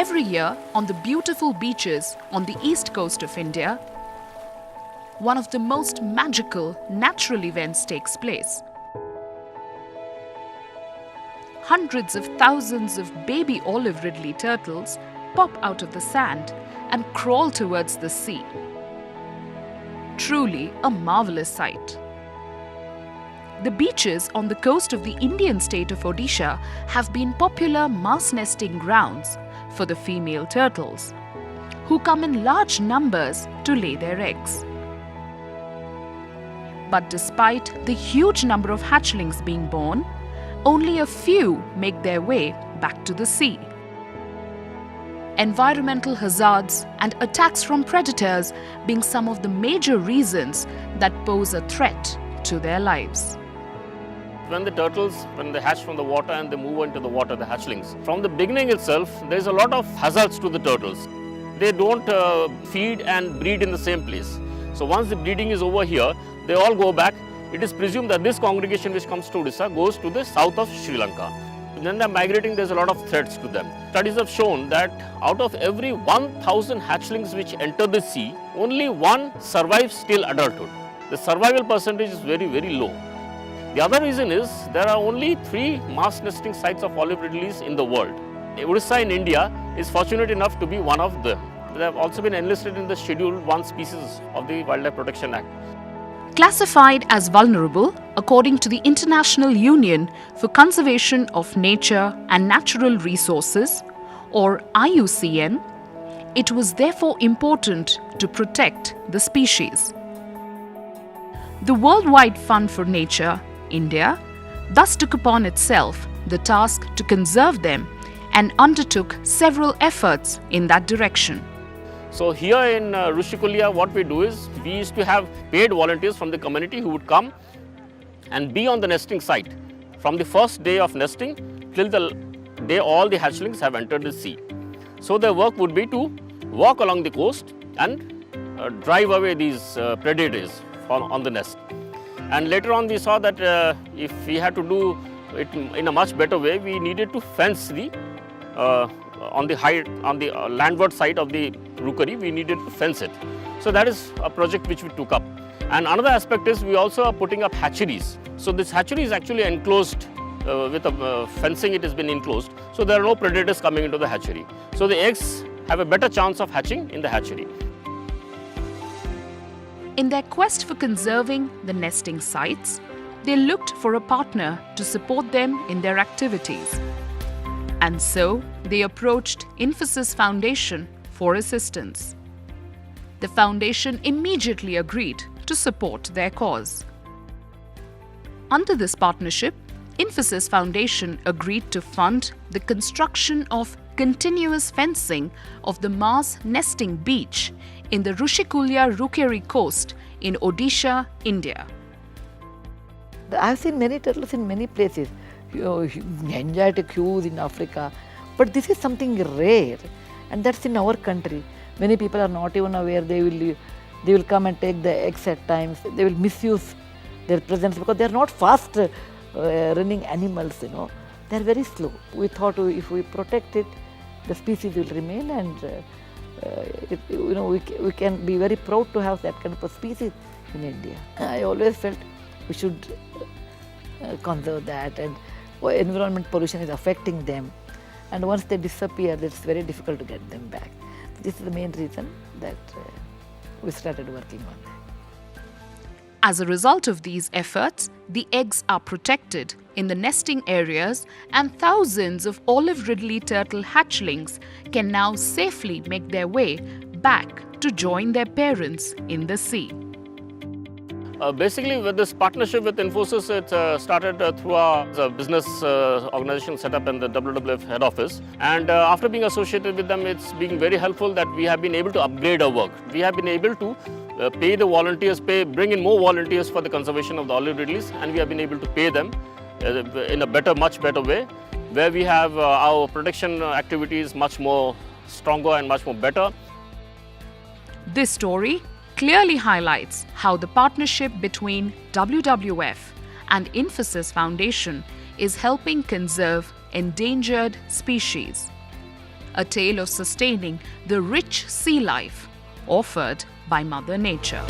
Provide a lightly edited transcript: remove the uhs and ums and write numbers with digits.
Every year, on the beautiful beaches on the east coast of India, one of the most magical natural events takes place. Hundreds of thousands of baby olive ridley turtles pop out of the sand and crawl towards the sea. Truly a marvelous sight. The beaches on the coast of the Indian state of Odisha have been popular mass nesting grounds for the female turtles, who come in large numbers to lay their eggs. But despite the huge number of hatchlings being born, only a few make their way back to the sea. Environmental hazards and attacks from predators being some of the major reasons that pose a threat to their lives. When the turtles, when they hatch from the water and they move into the water, the hatchlings, from the beginning itself, there is a lot of hazards to the turtles. They don't feed and breed in the same place. So once the breeding is over here, they all go back. It is presumed that this congregation which comes to Odisha goes to the south of Sri Lanka. When they are migrating, there is a lot of threats to them. Studies have shown that out of every 1,000 hatchlings which enter the sea, only one survives till adulthood. The survival percentage is very, very low. The other reason is there are only 3 mass nesting sites of olive ridleys in the world. Odisha in India is fortunate enough to be one of them. They have also been enlisted in the Schedule 1 species of the Wildlife Protection Act. Classified as vulnerable according to the International Union for Conservation of Nature and Natural Resources, or IUCN, it was therefore important to protect the species. The Worldwide Fund for Nature, India, thus took upon itself the task to conserve them and undertook several efforts in that direction. So here in Rushikulia, what we do is we used to have paid volunteers from the community who would come and be on the nesting site from the first day of nesting till the day all the hatchlings have entered the sea. So their work would be to walk along the coast and drive away these predators on the nest. And later on we saw that if we had to do it in a much better way, we needed to fence the on the landward side of the rookery, we needed to fence it. So that is a project which we took up. And another aspect is we also are putting up hatcheries. So this hatchery is actually enclosed with a fencing, it has been enclosed. So there are no predators coming into the hatchery. So the eggs have a better chance of hatching in the hatchery. In their quest for conserving the nesting sites, they looked for a partner to support them in their activities. And so they approached Infosys Foundation for assistance. The foundation immediately agreed to support their cause. Under this partnership, Infosys Foundation agreed to fund the construction of continuous fencing of the mass nesting beach in the Rushikulia Rookery coast in Odisha, India. I have seen many turtles in many places. Gigantic queues in Africa, but this is something rare, and that's in our country. Many people are not even aware. They will come and take the eggs at times. They will misuse their presence because they are not fast running animals. They are very slow. We thought if we protect it, the species will remain, and we can be very proud to have that kind of a species in India. I always felt we should conserve that, and environment pollution is affecting them, and once they disappear, it's very difficult to get them back. This is the main reason that we started working on that. As a result of these efforts, the eggs are protected in the nesting areas, and thousands of olive ridley turtle hatchlings can now safely make their way back to join their parents in the sea. Basically, with this partnership with Infosys, it started through a business organization set up in the WWF head office. And after being associated with them, it's been very helpful that we have been able to upgrade our work. We have been able to pay the volunteers, bring in more volunteers for the conservation of the olive ridleys, and we have been able to pay them in a much better way, where we have our protection activities much more stronger and much more better. This story clearly highlights how the partnership between WWF and Infosys Foundation is helping conserve endangered species. a tale of sustaining the rich sea life offered by Mother Nature.